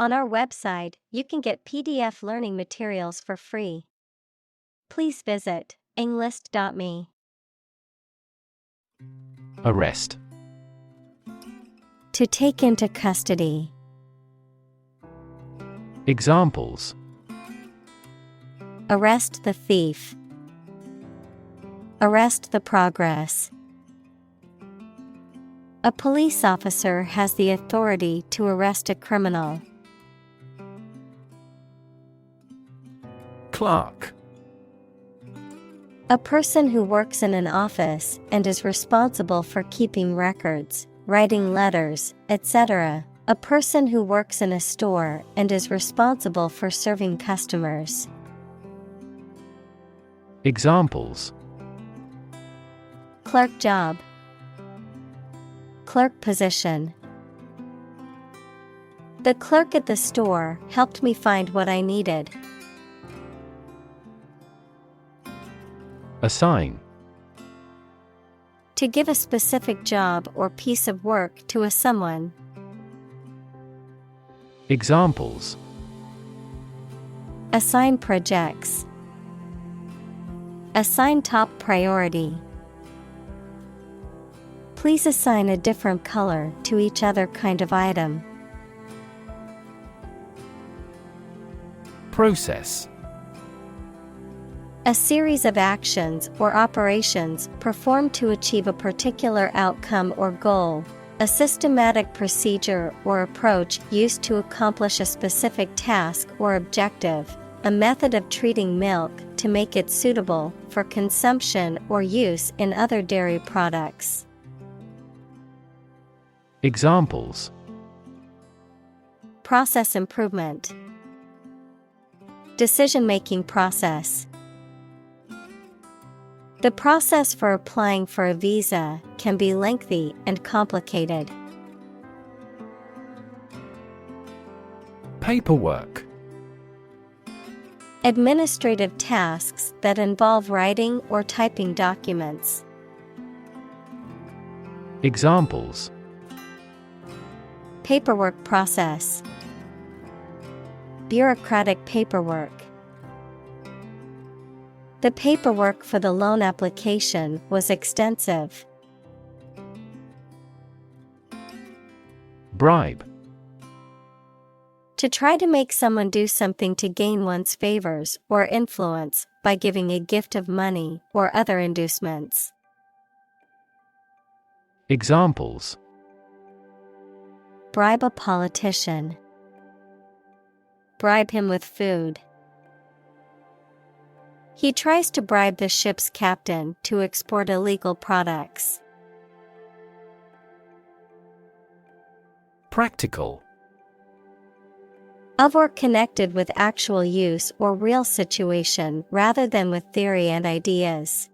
On our website, you can get PDF learning materials for free. Please visit englist.me. Arrest. To take into custody. Examples: Arrest the thief. Arrest the progress. A police officer has the authority to arrest a criminal. Clerk. A person who works in an office and is responsible for keeping records, writing letters, etc. A person who works in a store and is responsible for serving customers. Examples: Clerk job. Clerk position. The clerk at the store helped me find what I needed. Assign. To give a specific job or piece of work to a someone. Examples: Assign projects. Assign top priority. Please assign a different color to each other kind of item. Process. A series of actions or operations performed to achieve a particular outcome or goal. A systematic procedure or approach used to accomplish a specific task or objective. A method of treating milk to make it suitable for consumption or use in other dairy products. Examples: Process improvement. Decision-making process. The process for applying for a visa can be lengthy and complicated. Paperwork. Administrative tasks that involve writing or typing documents. Examples: Paperwork process. Bureaucratic paperwork. The paperwork for the loan application was extensive. Bribe. To try to make someone do something to gain one's favors or influence by giving a gift of money or other inducements. Examples: Bribe a politician. Bribe him with food. He tries to bribe the ship's captain to export illegal products. Practical. Of or connected with actual use or real situation rather than with theory and ideas.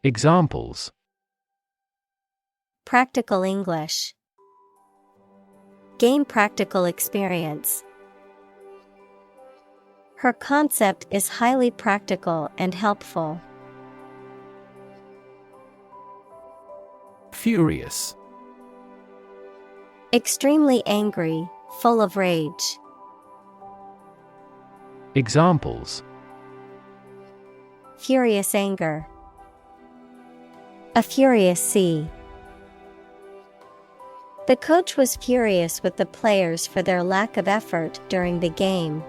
Examples: Practical English. Gain practical experience. Her concept is highly practical and helpful. Furious. Extremely angry, full of rage. Examples: Furious anger. A furious sea. The coach was furious with the players for their lack of effort during the game.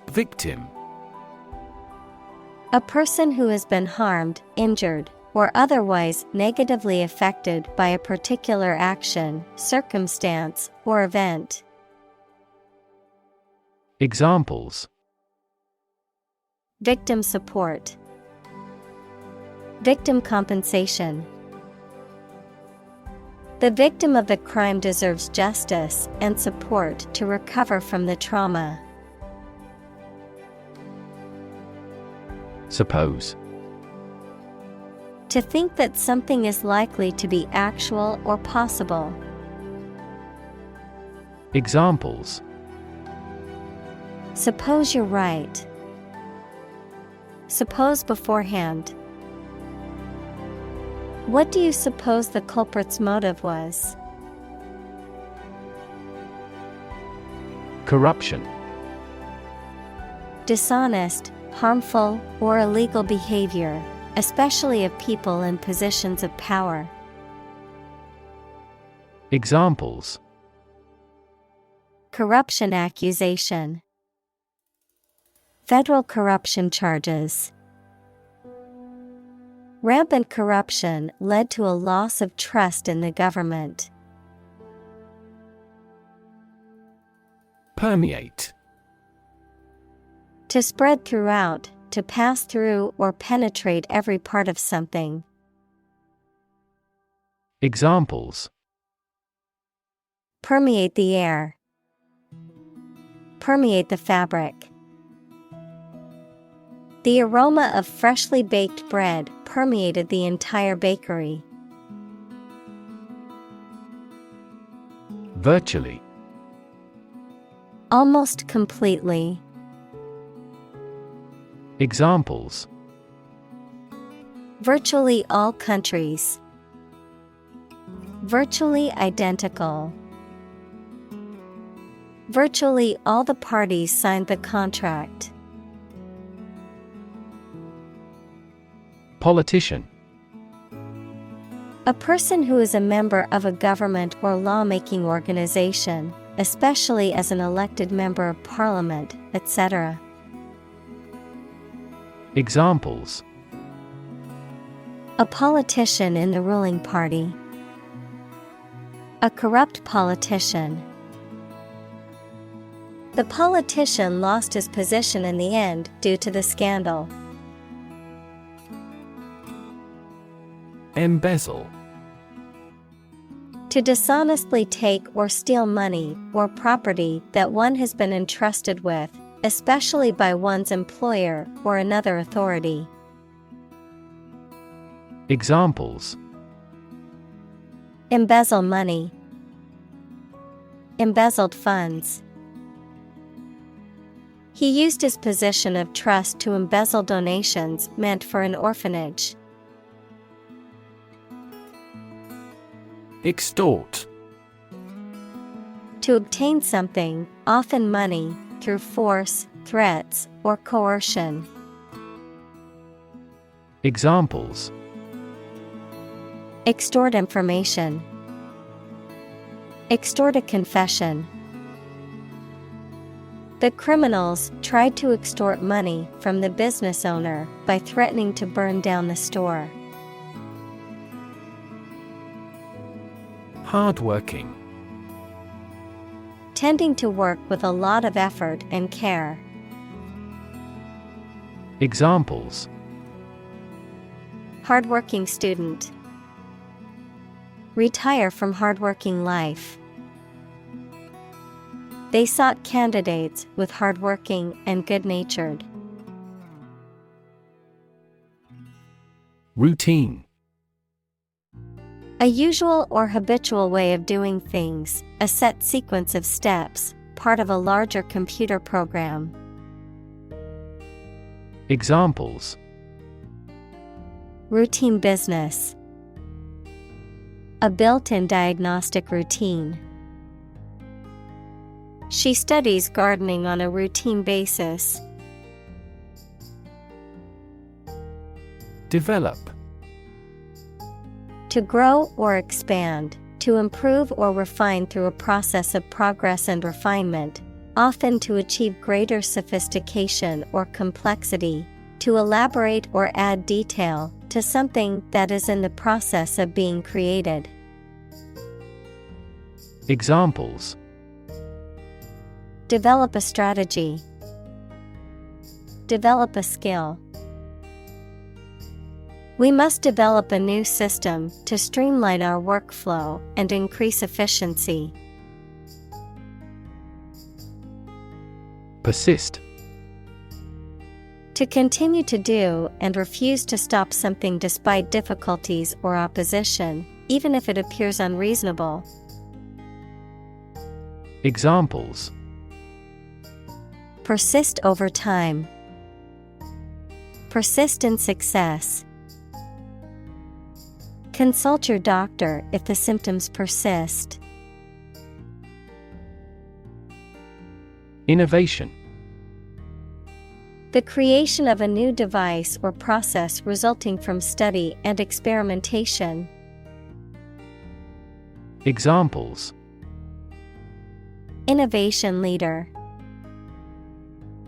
Victim. A person who has been harmed, injured, or otherwise negatively affected by a particular action, circumstance, or event. Examples: Victim support. Victim compensation. The victim of the crime deserves justice and support to recover from the trauma. Suppose. To think that something is likely to be actual or possible. Examples: Suppose you're right. Suppose beforehand. What do you suppose the culprit's motive was? Corruption. Dishonest, harmful, or illegal behavior, especially of people in positions of power. Examples: Corruption accusation. Federal corruption charges. Rampant corruption led to a loss of trust in the government. Permeate. To spread throughout, to pass through or penetrate every part of something. Examples: Permeate the air. Permeate the fabric. The aroma of freshly baked bread permeated the entire bakery. Virtually. Almost completely. Examples: Virtually all countries. Virtually identical. Virtually all the parties signed the contract. Politician. A person who is a member of a government or lawmaking organization, especially as an elected member of parliament, etc. Examples: A politician in the ruling party. A corrupt politician. The politician lost his position in the end due to the scandal. Embezzle. To dishonestly take or steal money or property that one has been entrusted with, especially by one's employer or another authority. Examples: Embezzle money. Embezzled funds. He used his position of trust to embezzle donations meant for an orphanage. Extort. To obtain something, often money, through force, threats, or coercion. Examples: Extort information. Extort a confession. The criminals tried to extort money from the business owner by threatening to burn down the store. Hardworking. Tending to work with a lot of effort and care. Examples: Hardworking student. Retire from hardworking life. They sought candidates with hardworking and good-natured. Routine. A usual or habitual way of doing things, a set sequence of steps, part of a larger computer program. Examples: Routine business. A built-in diagnostic routine. She studies gardening on a routine basis. Develop. To grow or expand, to improve or refine through a process of progress and refinement, often to achieve greater sophistication or complexity, to elaborate or add detail to something that is in the process of being created. Examples: Develop a strategy. Develop a skill. We must develop a new system to streamline our workflow and increase efficiency. Persist. To continue to do and refuse to stop something despite difficulties or opposition, even if it appears unreasonable. Examples: Persist over time. Persist in success. Consult your doctor if the symptoms persist. Innovation. The creation of a new device or process resulting from study and experimentation. Examples: Innovation leader.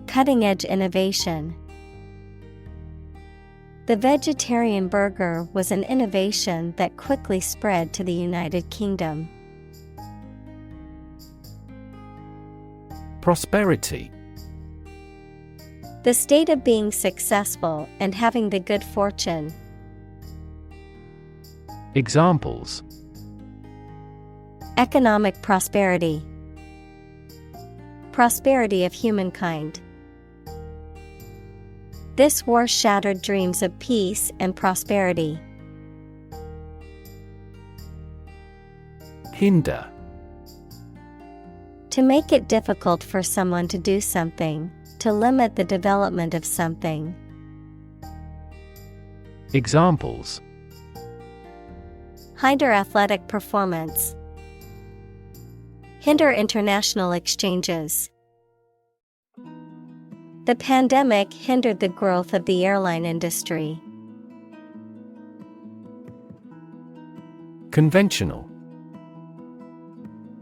Cutting-edge innovation. The vegetarian burger was an innovation that quickly spread to the United Kingdom. Prosperity. The state of being successful and having the good fortune. Examples: Economic prosperity. Prosperity of humankind. This war shattered dreams of peace and prosperity. Hinder. To make it difficult for someone to do something, to limit the development of something. Examples: Hinder athletic performance. Hinder international exchanges. The pandemic hindered the growth of the airline industry. Conventional.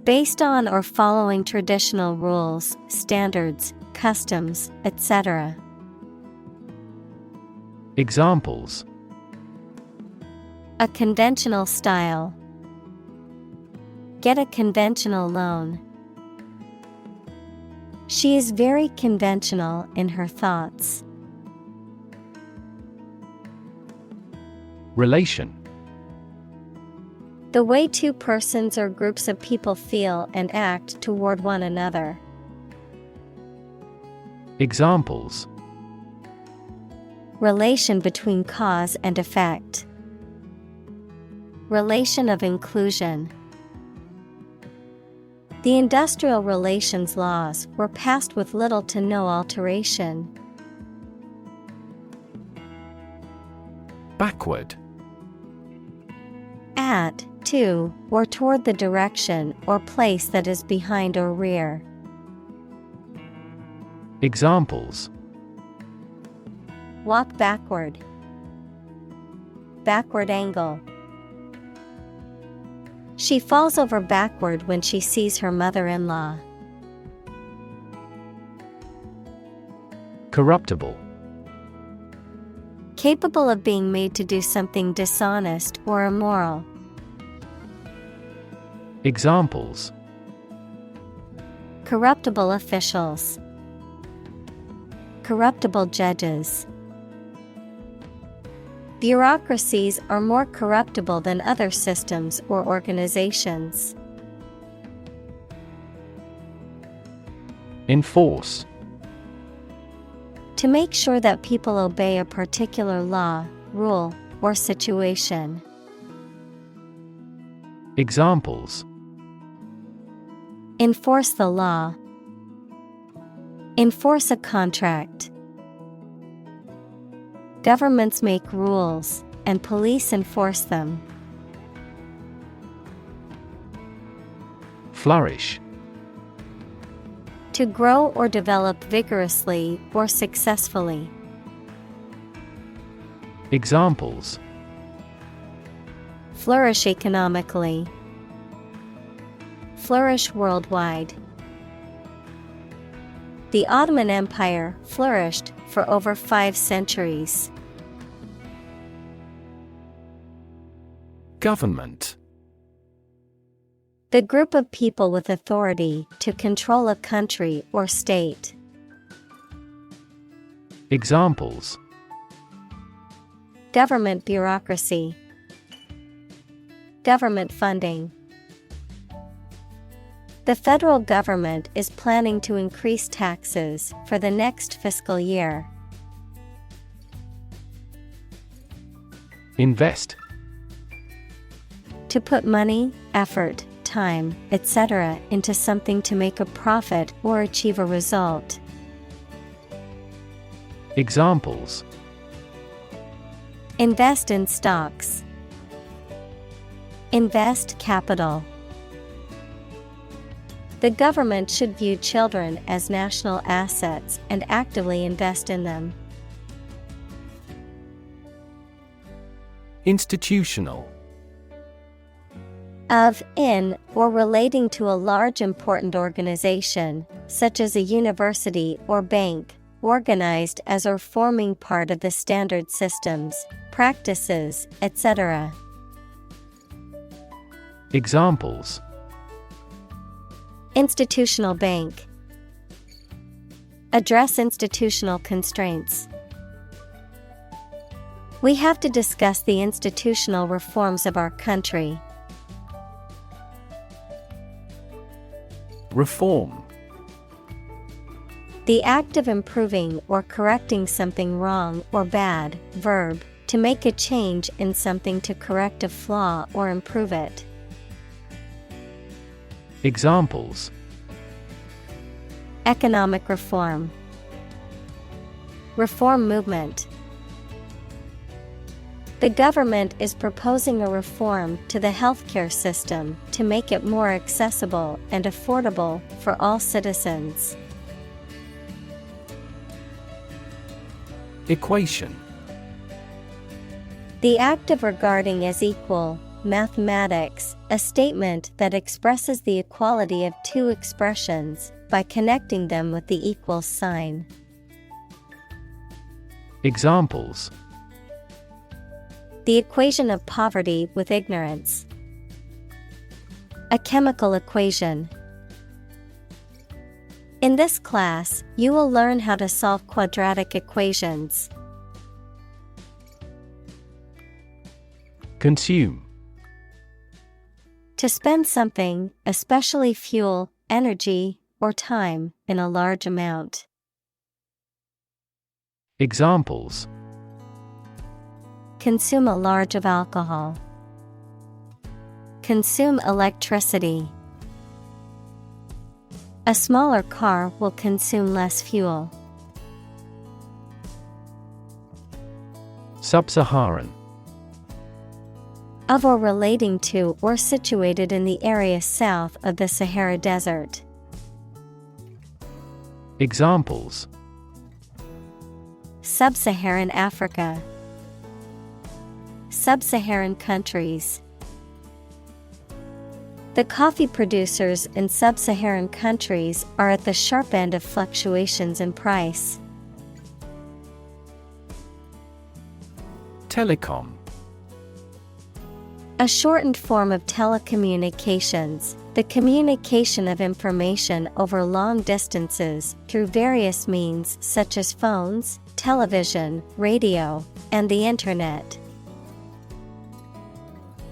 Based on or following traditional rules, standards, customs, etc. Examples: A conventional style. Get a conventional loan. She is very conventional in her thoughts. Relation. The way two persons or groups of people feel and act toward one another. Examples: Relation between cause and effect. Relation of inclusion. The industrial relations laws were passed with little to no alteration. Backward. At, to, or toward the direction or place that is behind or rear. Examples: Walk backward. Backward angle. She falls over backward when she sees her mother-in-law. Corruptible. Capable of being made to do something dishonest or immoral. Examples: Corruptible officials. Corruptible judges. Bureaucracies are more corruptible than other systems or organizations. Enforce. To make sure that people obey a particular law, rule, or situation. Examples: Enforce the law. Enforce a contract. Governments make rules, and police enforce them. Flourish. To grow or develop vigorously or successfully. Examples: Flourish economically. Flourish worldwide. The Ottoman Empire flourished for over 5 centuries. Government. The group of people with authority to control a country or state. Examples: Government bureaucracy. Government funding. The federal government is planning to increase taxes for the next fiscal year. Invest. To put money, effort, time, etc. into something to make a profit or achieve a result. Examples: Invest in stocks. Invest capital. The government should view children as national assets and actively invest in them. Institutional. Of, in, or relating to a large important organization, such as a university or bank, organized as or forming part of the standard systems, practices, etc. Examples: Institutional bank. Address institutional constraints. We have to discuss the institutional reforms of our country. Reform. The act of improving or correcting something wrong or bad. Verb, to make a change in something to correct a flaw or improve it. Examples: Economic reform. Reform movement. The government is proposing a reform to the healthcare system to make it more accessible and affordable for all citizens. Equation. The act of regarding as equal. Mathematics, a statement that expresses the equality of two expressions by connecting them with the equal sign. Examples: The equation of poverty with ignorance. A chemical equation. In this class, you will learn how to solve quadratic equations. Consume. To spend something, especially fuel, energy, or time, in a large amount. Examples: Consume a large of alcohol. Consume electricity. A smaller car will consume less fuel. Sub-Saharan. Of or relating to or situated in the area south of the Sahara Desert. Examples: Sub-Saharan Africa. Sub-Saharan countries. The coffee producers in sub-Saharan countries are at the sharp end of fluctuations in price. Telecom. A shortened form of telecommunications, the communication of information over long distances through various means such as phones, television, radio, and the Internet.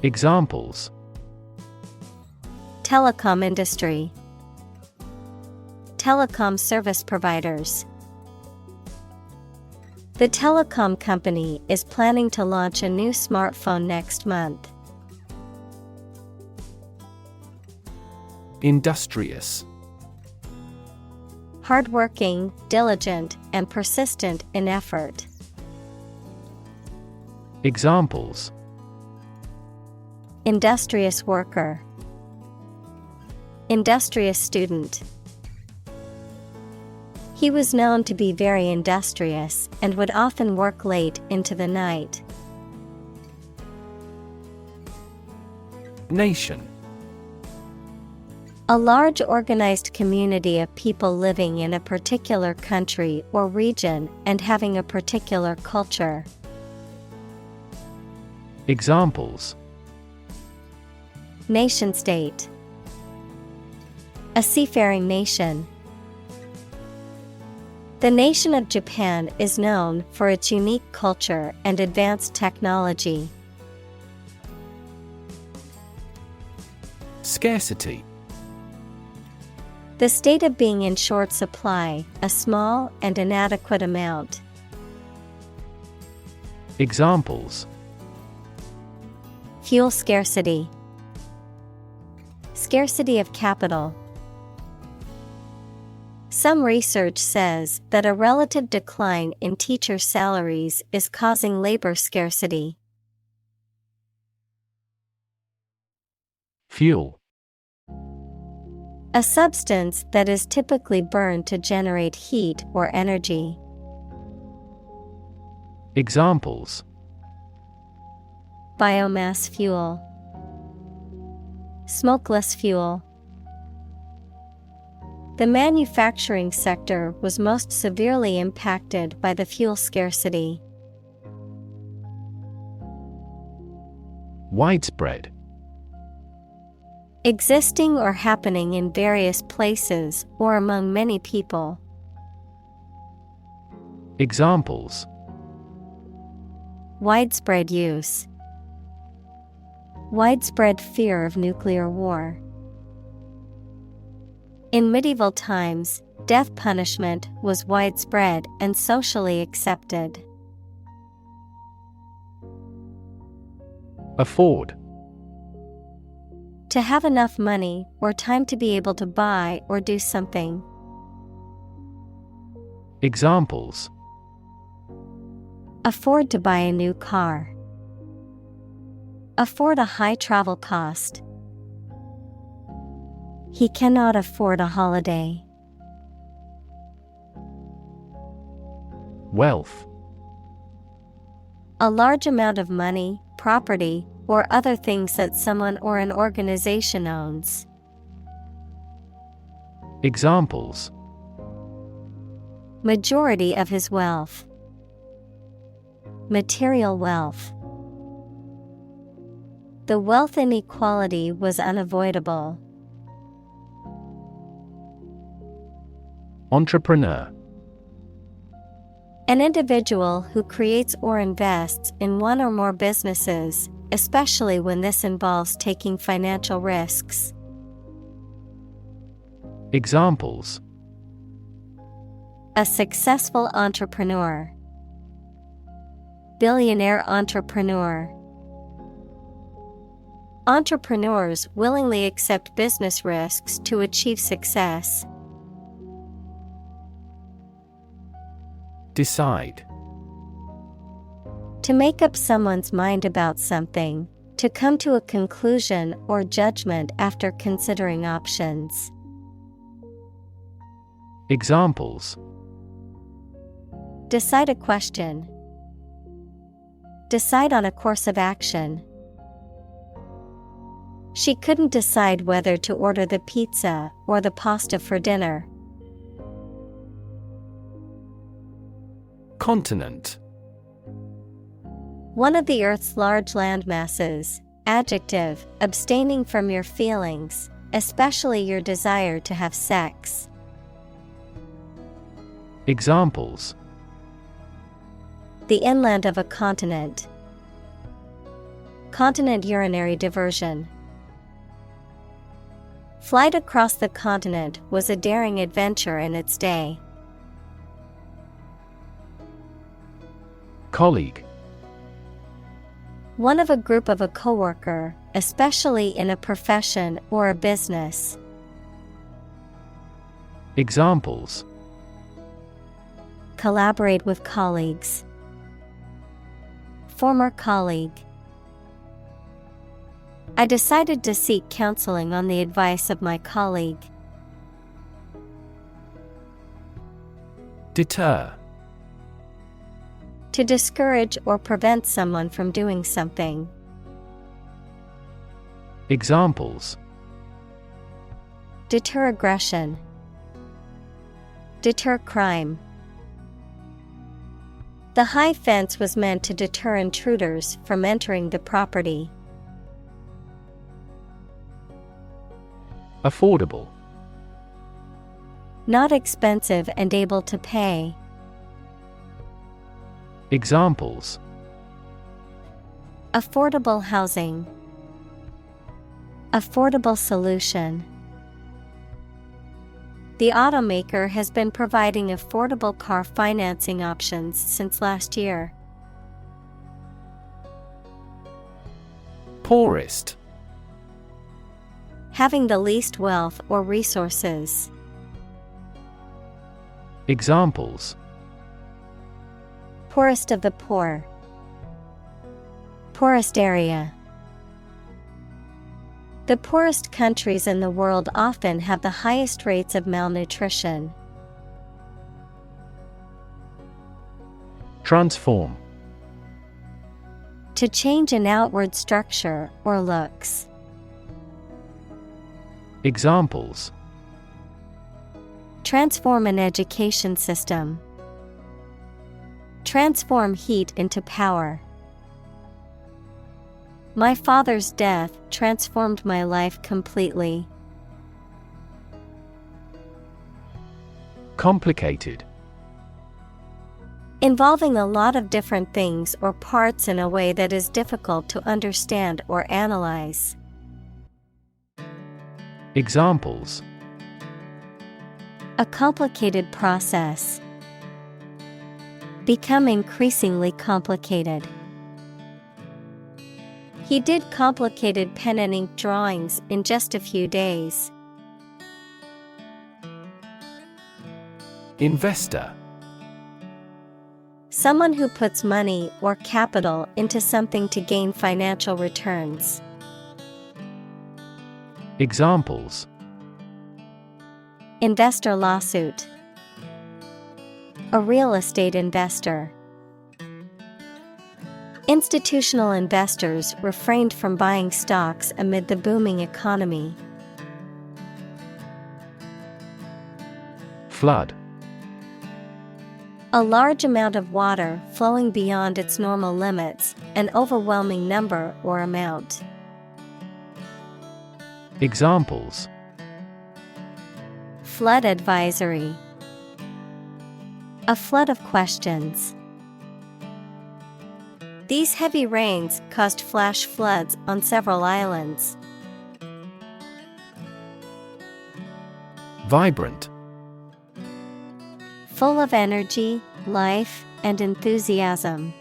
Examples: Telecom industry. Telecom service providers. The telecom company is planning to launch a new smartphone next month. Industrious. Hardworking, diligent, and persistent in effort. Examples: Industrious worker. Industrious student. He was known to be very industrious and would often work late into the night. Nation. A large organized community of people living in a particular country or region and having a particular culture. Examples: Nation-state. A seafaring nation. The nation of Japan is known for its unique culture and advanced technology. Scarcity. The state of being in short supply, a small and inadequate amount. Examples: Fuel scarcity. Scarcity of capital. Some research says that a relative decline in teacher salaries is causing labor scarcity. Fuel. A substance that is typically burned to generate heat or energy. Examples: Biomass fuel. Smokeless fuel. The manufacturing sector was most severely impacted by the fuel scarcity. Widespread. Existing or happening in various places or among many people. Examples: Widespread use. Widespread fear of nuclear war. In medieval times, death punishment was widespread and socially accepted. Afford. To have enough money or time to be able to buy or do something. Examples: Afford to buy a new car. Afford a high travel cost. He cannot afford a holiday. Wealth. A large amount of money, property, or other things that someone or an organization owns. Examples: Majority of his wealth. Material wealth. The wealth inequality was unavoidable. Entrepreneur. An individual who creates or invests in one or more businesses, especially when this involves taking financial risks. Examples: A successful entrepreneur. Billionaire entrepreneur. Entrepreneurs willingly accept business risks to achieve success. Decide. To make up someone's mind about something, to come to a conclusion or judgment after considering options. Examples: Decide a question. Decide on a course of action. She couldn't decide whether to order the pizza or the pasta for dinner. Continent. One of the Earth's large landmasses. Adjective, abstaining from your feelings, especially your desire to have sex. Examples: The inland of a continent. Continent urinary diversion. Flight across the continent was a daring adventure in its day. Colleague. One of a group of a coworker, especially in a profession or a business. Examples: Collaborate with colleagues. Former colleague. I decided to seek counseling on the advice of my colleague. Deter. To discourage or prevent someone from doing something. Examples: Deter aggression. Deter crime. The high fence was meant to deter intruders from entering the property. Affordable. Not expensive and able to pay. Examples: Affordable housing. Affordable solution. The automaker has been providing affordable car financing options since last year. Poorest. Having the least wealth or resources. Examples: Poorest of the poor. Poorest area. The poorest countries in the world often have the highest rates of malnutrition. Transform. To change an outward structure or looks. Examples: Transform an education system. Transform heat into power. My father's death transformed my life completely. Complicated. Involving a lot of different things or parts in a way that is difficult to understand or analyze. Examples: A complicated process. Become increasingly complicated. He did complicated pen and ink drawings in just a few days. Investor. Someone who puts money or capital into something to gain financial returns. Examples: Investor lawsuit. A real estate investor. Institutional investors refrained from buying stocks amid the booming economy. Flood. A large amount of water flowing beyond its normal limits, an overwhelming number or amount. Examples: Flood advisory. A flood of questions. These heavy rains caused flash floods on several islands. Vibrant. Full of energy, life, and enthusiasm.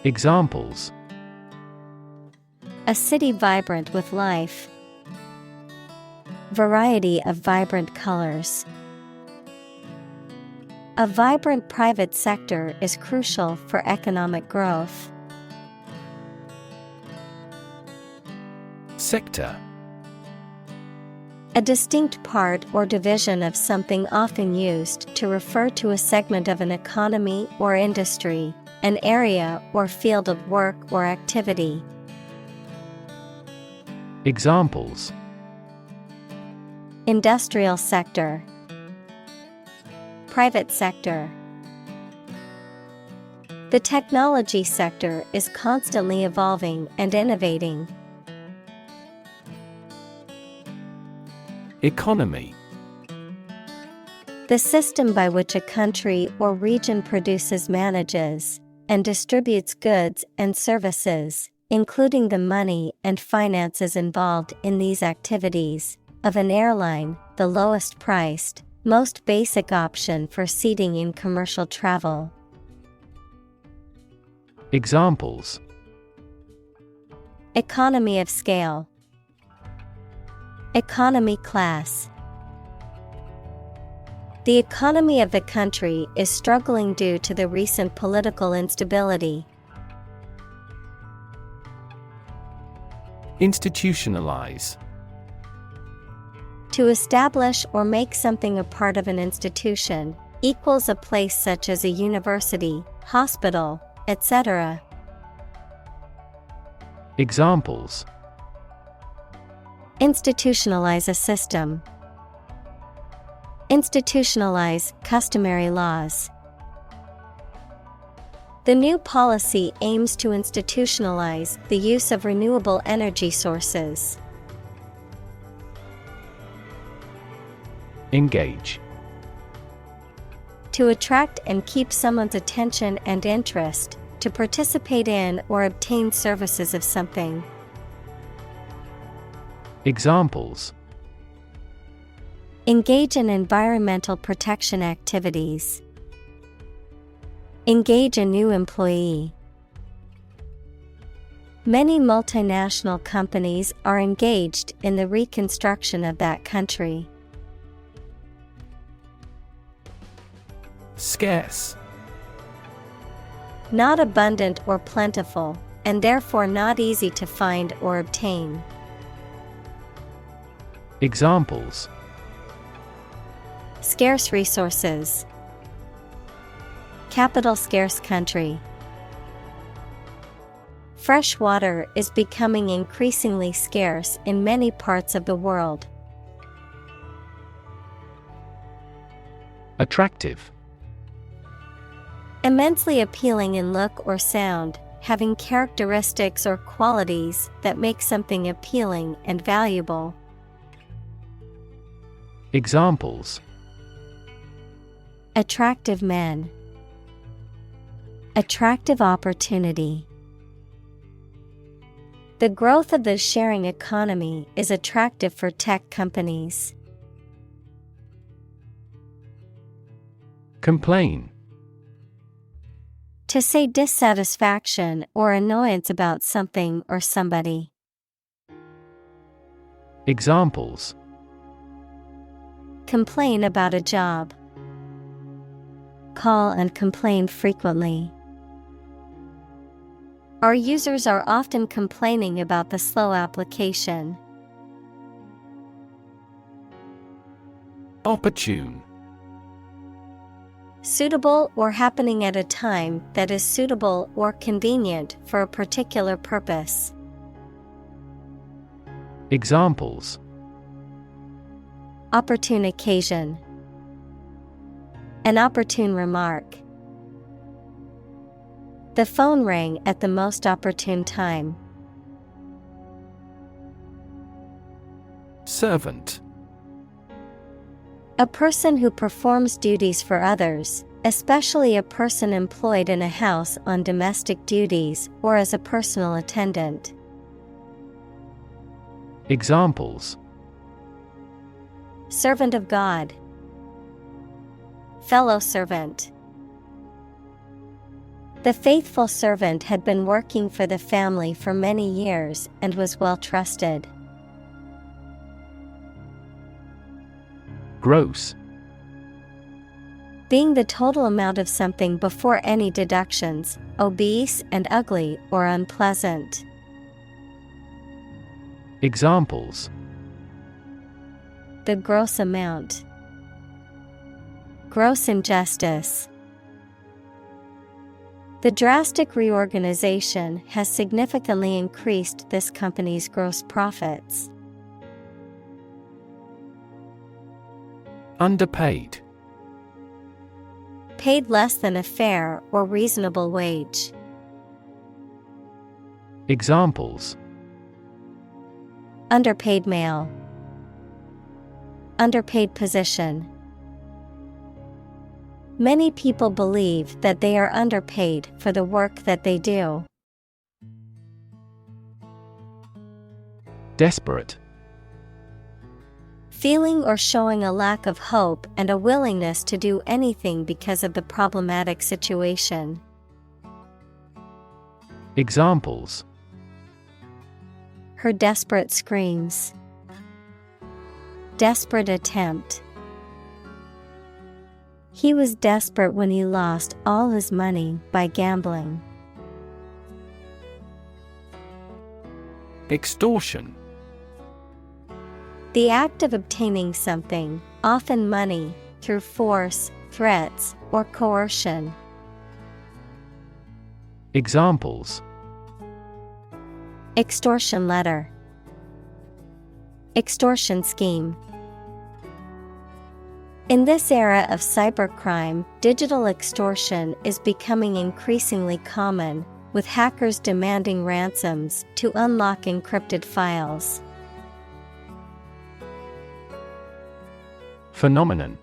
Examples: A city vibrant with life. Variety of vibrant colors. A vibrant private sector is crucial for economic growth. Sector. A distinct part or division of something often used to refer to a segment of an economy or industry, an area or field of work or activity. Examples: Industrial sector. Private sector. The technology sector is constantly evolving and innovating. Economy. The system by which a country or region produces, manages, and distributes goods and services, including the money and finances involved in these activities, of an airline, the lowest priced, most basic option for seating in commercial travel. Examples: Economy of scale. Economy class. The economy of the country is struggling due to the recent political instability. Institutionalize. To establish or make something a part of an institution, equals a place such as a university, hospital, etc. Examples: Institutionalize a system. Institutionalize customary laws. The new policy aims to institutionalize the use of renewable energy sources. Engage. To attract and keep someone's attention and interest, to participate in or obtain services of something. Examples: Engage in environmental protection activities. Engage a new employee. Many multinational companies are engaged in the reconstruction of that country. Scarce. Not abundant or plentiful, and therefore not easy to find or obtain. Examples: Scarce resources. Capital scarce country. Fresh water is becoming increasingly scarce in many parts of the world. Attractive. Immensely appealing in look or sound, having characteristics or qualities that make something appealing and valuable. Examples: Attractive men. Attractive opportunity. The growth of the sharing economy is attractive for tech companies. Complain. To say dissatisfaction or annoyance about something or somebody. Examples: Complain about a job. Call and complain frequently. Our users are often complaining about the slow application. Opportune. Suitable or happening at a time that is suitable or convenient for a particular purpose. Examples: Opportune occasion. An opportune remark. The phone rang at the most opportune time. Servant. A person who performs duties for others, especially a person employed in a house on domestic duties or as a personal attendant. Examples: Servant of God. Fellow servant. The faithful servant had been working for the family for many years and was well trusted. Gross. Being the total amount of something before any deductions, obese and ugly or unpleasant. Examples: The gross amount. Gross injustice. The drastic reorganization has significantly increased this company's gross profits. Underpaid. Paid less than a fair or reasonable wage. Examples: Underpaid male. Underpaid position. Many people believe that they are underpaid for the work that they do. Desperate. Feeling or showing a lack of hope and a willingness to do anything because of the problematic situation. Examples: Her desperate screams. Desperate attempt. He was desperate when he lost all his money by gambling. Extortion. The act of obtaining something, often money, through force, threats, or coercion. Examples: Extortion letter. Extortion scheme. In this era of cybercrime, digital extortion is becoming increasingly common, with hackers demanding ransoms to unlock encrypted files. Phenomenon.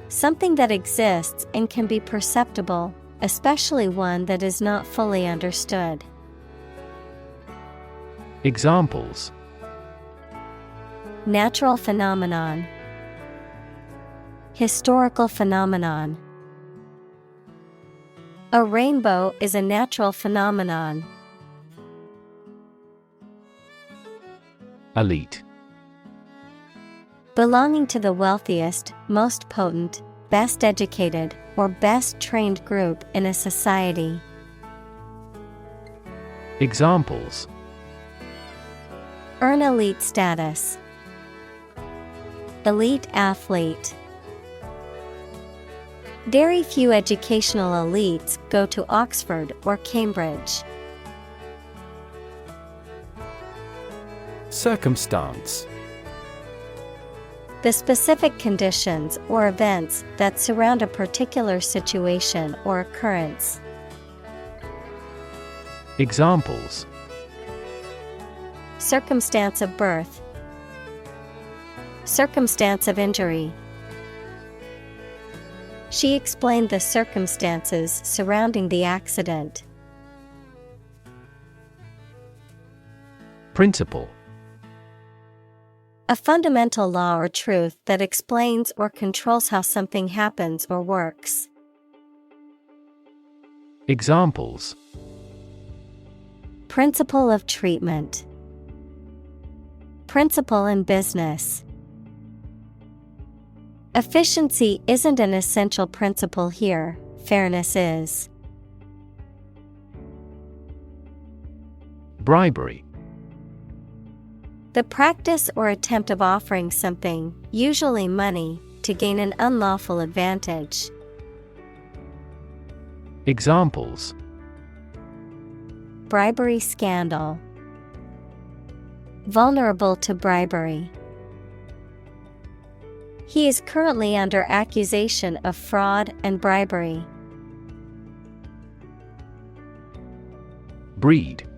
Something that exists and can be perceptible, especially one that is not fully understood. Examples: Natural phenomenon. Historical phenomenon. A rainbow is a natural phenomenon. Elite. Belonging to the wealthiest, most potent, best educated, or best trained group in a society. Examples: earn elite status, elite athlete. Very few educational elites go to Oxford or Cambridge. Circumstance: the specific conditions or events that surround a particular situation or occurrence. Examples: circumstance of birth, circumstance of injury. She explained the circumstances surrounding the accident. Principle: a fundamental law or truth that explains or controls how something happens or works. Examples: principle of treatment, principle in business. Efficiency isn't an essential principle here, fairness is. Bribery: the practice or attempt of offering something, usually money, to gain an unlawful advantage. Examples: bribery scandal, vulnerable to bribery. He is currently under accusation of fraud and bribery. Breed: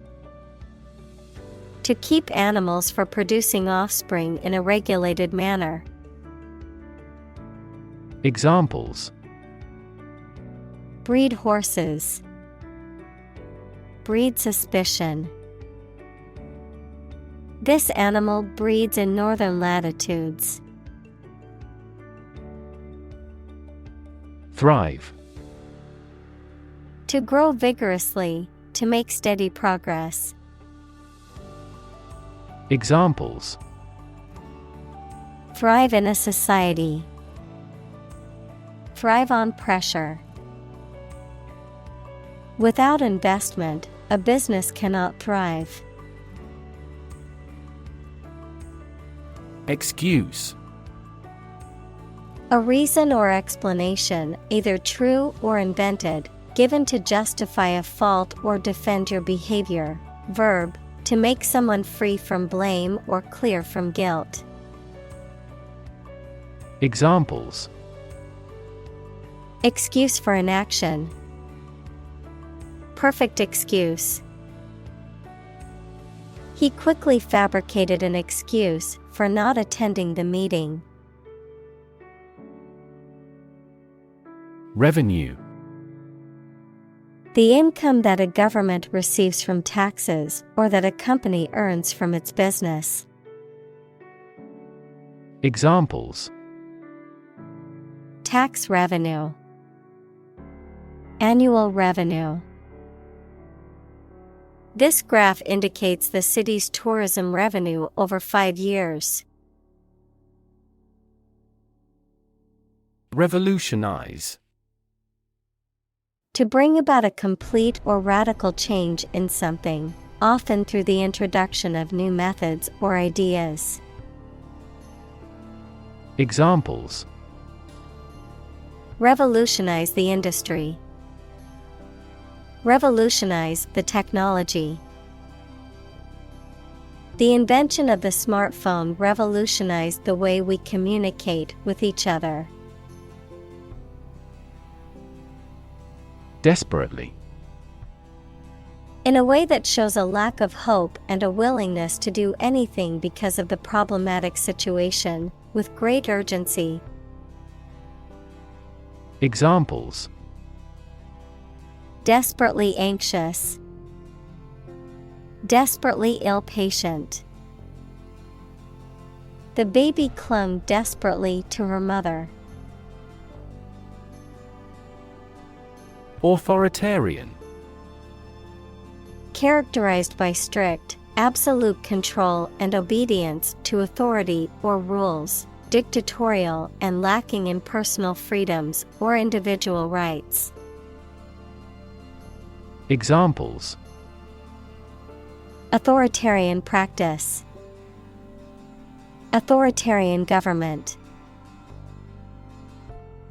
to keep animals for producing offspring in a regulated manner. Examples: breed horses, breed suspicion. This animal breeds in northern latitudes. Thrive: to grow vigorously, to make steady progress. Examples: thrive in a society, thrive on pressure. Without investment, a business cannot thrive. Excuse: a reason or explanation, either true or invented, given to justify a fault or defend your behavior. Verb: to make someone free from blame or clear from guilt. Examples: excuse for inaction, perfect excuse. He quickly fabricated an excuse for not attending the meeting. Revenue: the income that a government receives from taxes or that a company earns from its business. Examples: tax revenue, annual revenue. This graph indicates the city's tourism revenue over 5 years. Revolutionize: to bring about a complete or radical change in something, often through the introduction of new methods or ideas. Examples: revolutionize the industry, revolutionize the technology. The invention of the smartphone revolutionized the way we communicate with each other. Desperately: in a way that shows a lack of hope and a willingness to do anything because of the problematic situation, with great urgency. Examples: desperately anxious, desperately ill patient. The baby clung desperately to her mother. Authoritarian: characterized by strict, absolute control and obedience to authority or rules, dictatorial and lacking in personal freedoms or individual rights. Examples: Authoritarian practice. Authoritarian government.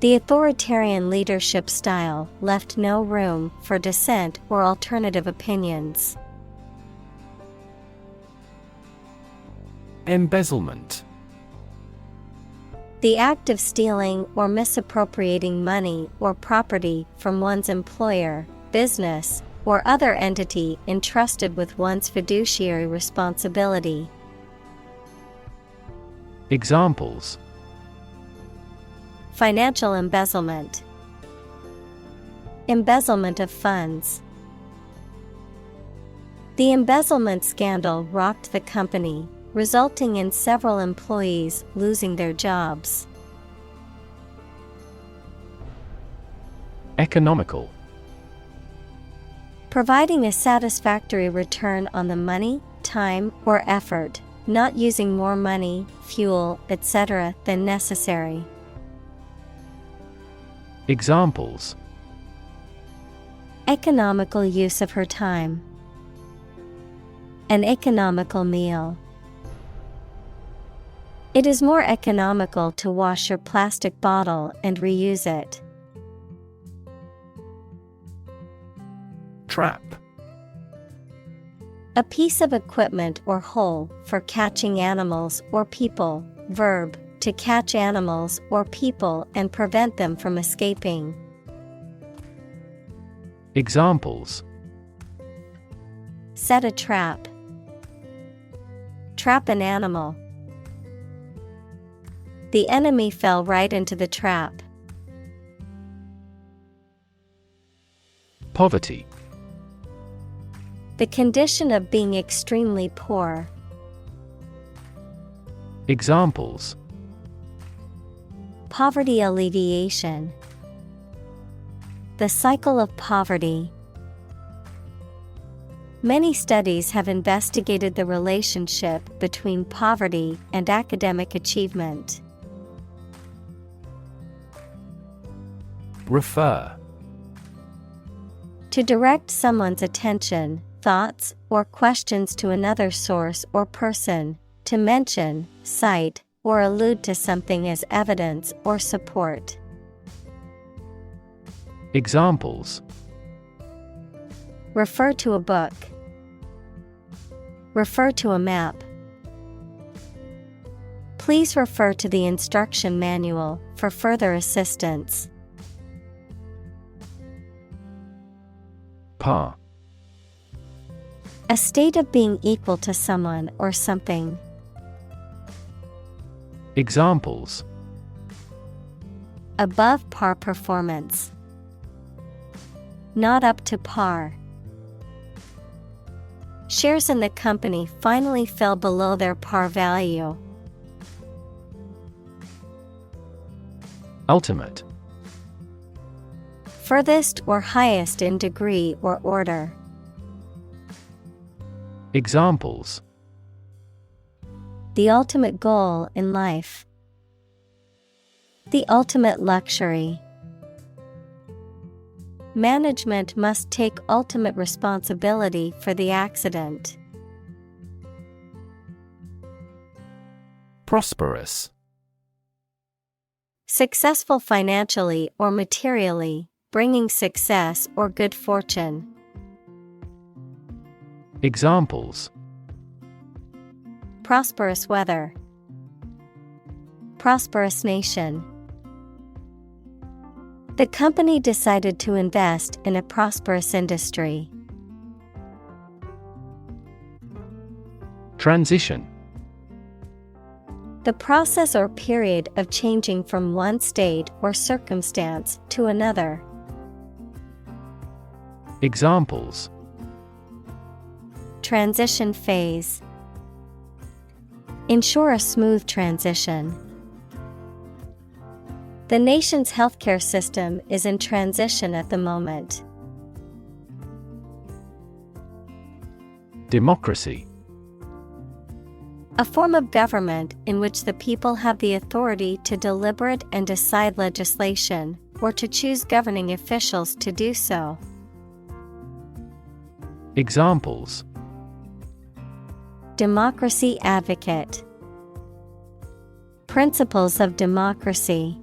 The authoritarian leadership style left no room for dissent or alternative opinions. Embezzlement. The act of stealing or misappropriating money or property from one's employer, business, or other entity entrusted with one's fiduciary responsibility. Examples: Financial embezzlement. Embezzlement of funds. The embezzlement scandal rocked the company, resulting in several employees losing their jobs. Economical. Providing a satisfactory return on the money, time, or effort, not using more money, fuel, etc. than necessary. Examples: Economical use of her time. An economical meal. It is more economical to wash your plastic bottle and reuse it. Trap. A piece of equipment or hole for catching animals or people. Verb, to catch animals or people and prevent them from escaping. Examples: Set a trap. Trap an animal. The enemy fell right into the trap. Poverty. The condition of being extremely poor. Examples: Poverty alleviation. The cycle of poverty. Many studies have investigated the relationship between poverty and academic achievement. Refer. To direct someone's attention, thoughts, or questions to another source or person, to mention, cite, or allude to something as evidence or support. Examples: Refer to a book. Refer to a map. Please refer to the instruction manual for further assistance. Par. A state of being equal to someone or something. Examples: Above par performance. Not up to par. Shares in the company finally fell below their par value. Ultimate. Furthest or highest in degree or order. Examples: The ultimate goal in life. The ultimate luxury. Management must take ultimate responsibility for the accident. Prosperous. Successful financially or materially, bringing success or good fortune. Examples: Prosperous weather. Prosperous nation. The company decided to invest in a prosperous industry. Transition. The process or period of changing from one state or circumstance to another. Examples: Transition phase. Ensure a smooth transition. The nation's healthcare system is in transition at the moment. Democracy. A form of government in which the people have the authority to deliberate and decide legislation, or to choose governing officials to do so. Examples: democracy advocate. Principles of democracy.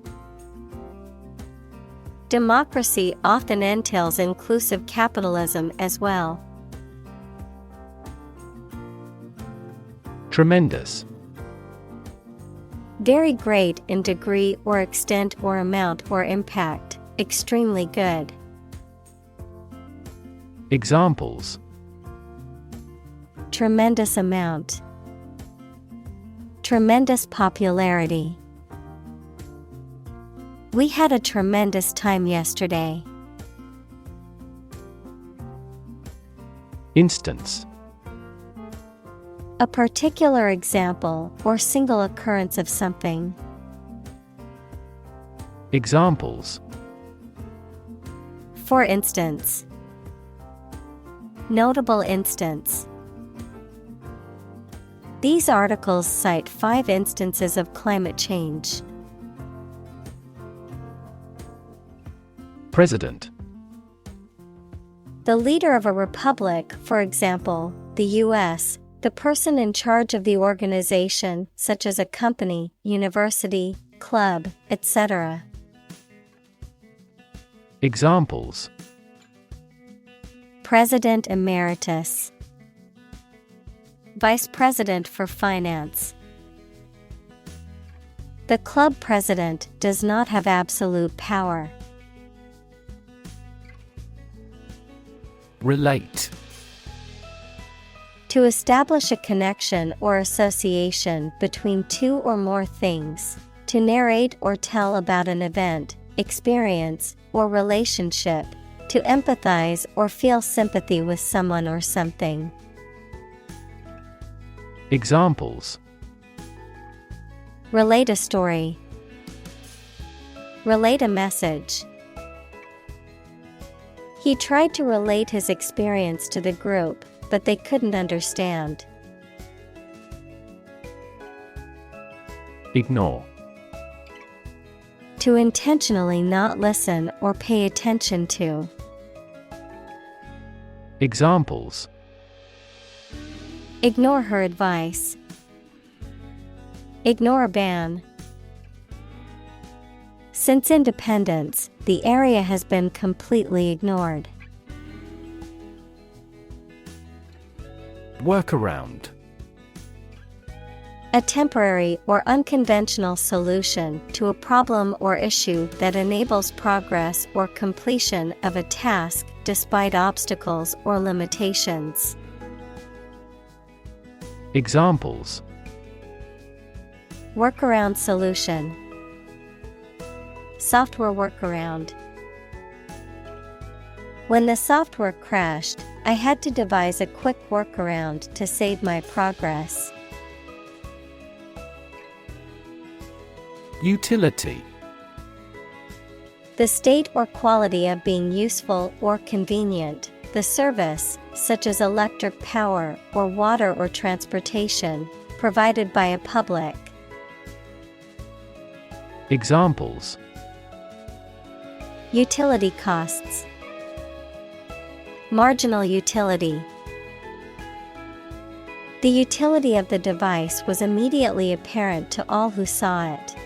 Democracy often entails inclusive capitalism as well. Tremendous. Very great in degree or extent or amount or impact, extremely good. Examples: tremendous amount, tremendous popularity. We had a tremendous time yesterday. Instance: a particular example or single occurrence of something. Examples: for instance, notable instance. These articles cite 5 instances of climate change. President: the leader of a republic, for example, the U.S., the person in charge of the organization, such as a company, university, club, etc. Examples: President Emeritus, Vice President for Finance. The club president does not have absolute power. Relate: to establish a connection or association between two or more things, to narrate or tell about an event, experience, or relationship, to empathize or feel sympathy with someone or something. Examples: relate a story, relate a message. He tried to relate his experience to the group, but they couldn't understand. Ignore: to intentionally not listen or pay attention to. Examples: ignore her advice, ignore a ban. Since independence, the area has been completely ignored. Workaround: a temporary or unconventional solution to a problem or issue that enables progress or completion of a task despite obstacles or limitations. Examples: workaround solution, software workaround. When the software crashed, I had to devise a quick workaround to save my progress. Utility: the state or quality of being useful or convenient, the service, such as electric power or water or transportation, provided by a public. Examples: utility costs, marginal utility. The utility of the device was immediately apparent to all who saw it.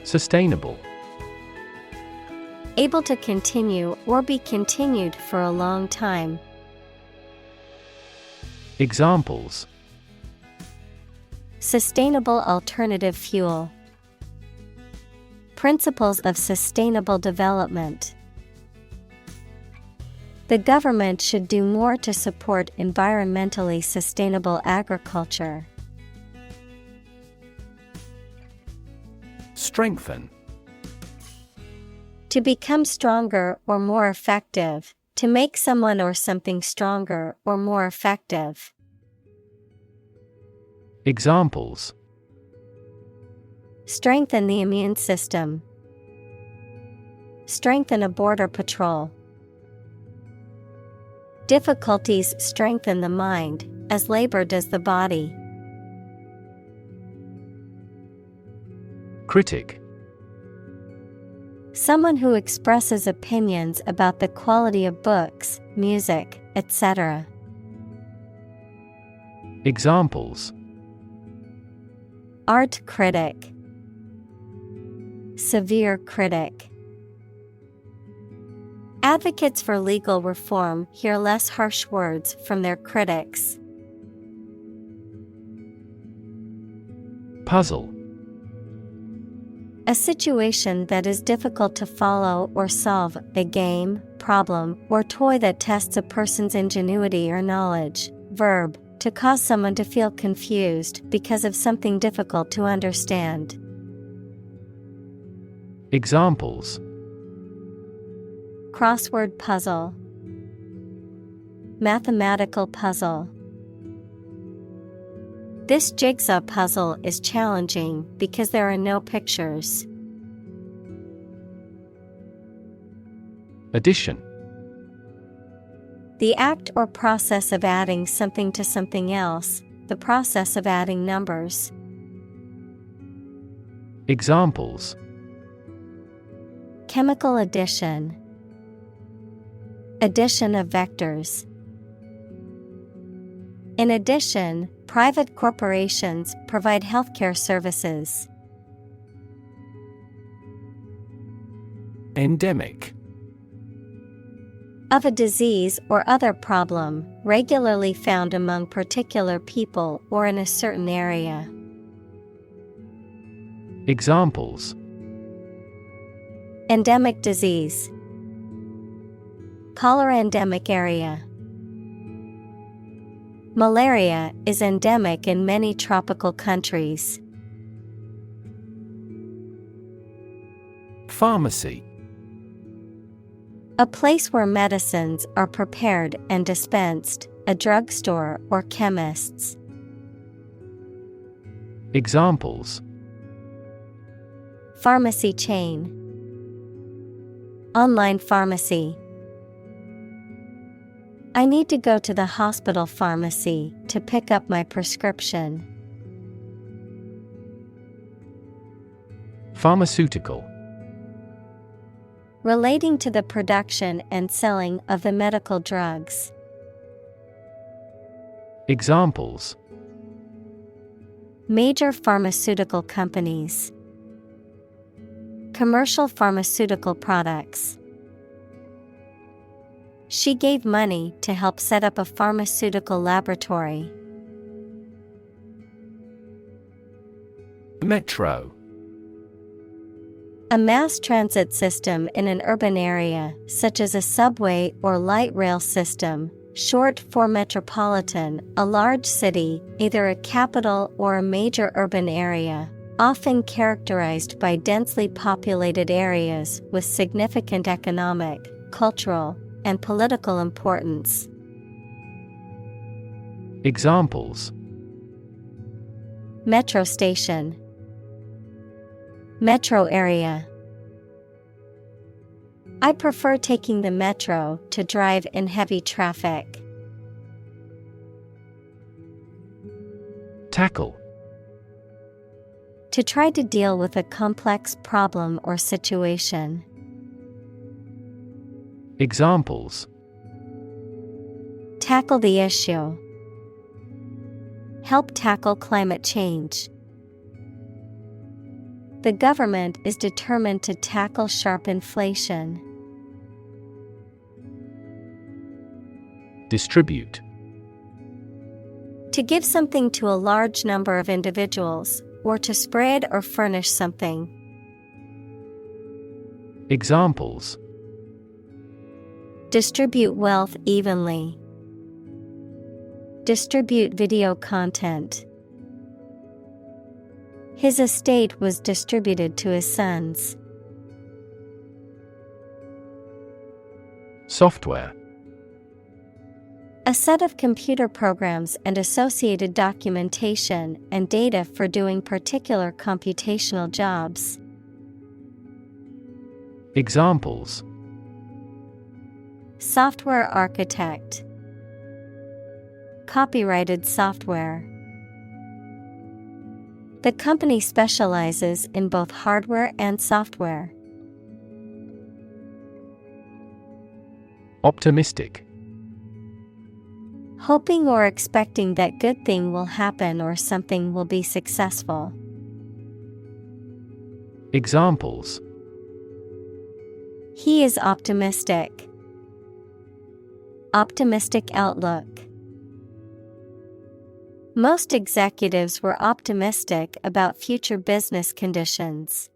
Sustainable: able to continue or be continued for a long time. Examples: sustainable alternative fuel, principles of sustainable development. The government should do more to support environmentally sustainable agriculture. Strengthen: to become stronger or more effective, to make someone or something stronger or more effective. Examples: strengthen the immune system, strengthen a border patrol. Difficulties strengthen the mind, as labor does the body. Critic: Someone who expresses opinions about the quality of books, music, etc. Examples: Art critic, severe critic. Advocates for legal reform hear less harsh words from their critics. Puzzle. A situation that is difficult to follow or solve, a game, problem, or toy that tests a person's ingenuity or knowledge. Verb, to cause someone to feel confused because of something difficult to understand. Examples: Crossword puzzle, mathematical puzzle. This jigsaw puzzle is challenging because there are no pictures. Addition. The act or process of adding something to something else, the process of adding numbers. Examples: Chemical addition, addition of vectors. In addition, private corporations provide healthcare services. Endemic. Of a disease or other problem, regularly found among particular people or in a certain area. Examples: Endemic disease, cholera endemic area. Malaria is endemic in many tropical countries. Pharmacy. A place where medicines are prepared and dispensed, a drugstore or chemist's. Examples: Pharmacy chain, online pharmacy. I need to go to the hospital pharmacy to pick up my prescription. Pharmaceutical. Relating to the production and selling of the medical drugs. Examples: Major pharmaceutical companies. Commercial pharmaceutical products. She gave money to help set up a pharmaceutical laboratory. Metro. A mass transit system in an urban area, such as a subway or light rail system, short for metropolitan, a large city, either a capital or a major urban area, often characterized by densely populated areas with significant economic, cultural, and political importance. Examples: Metro station, metro area. I prefer taking the metro to drive in heavy traffic. Tackle. To try to deal with a complex problem or situation. Examples: Tackle the issue. Help tackle climate change. The government is determined to tackle sharp inflation. Distribute. To give something to a large number of individuals, or to spread or furnish something. Examples: Distribute wealth evenly. Distribute video content. His estate was distributed to his sons. Software. A set of computer programs and associated documentation and data for doing particular computational jobs. Examples: Software architect. Copyrighted software. The company specializes in both hardware and software. Optimistic. Hoping or expecting that good thing will happen or something will be successful. Examples: He is optimistic. Optimistic outlook. Most executives were optimistic about future business conditions.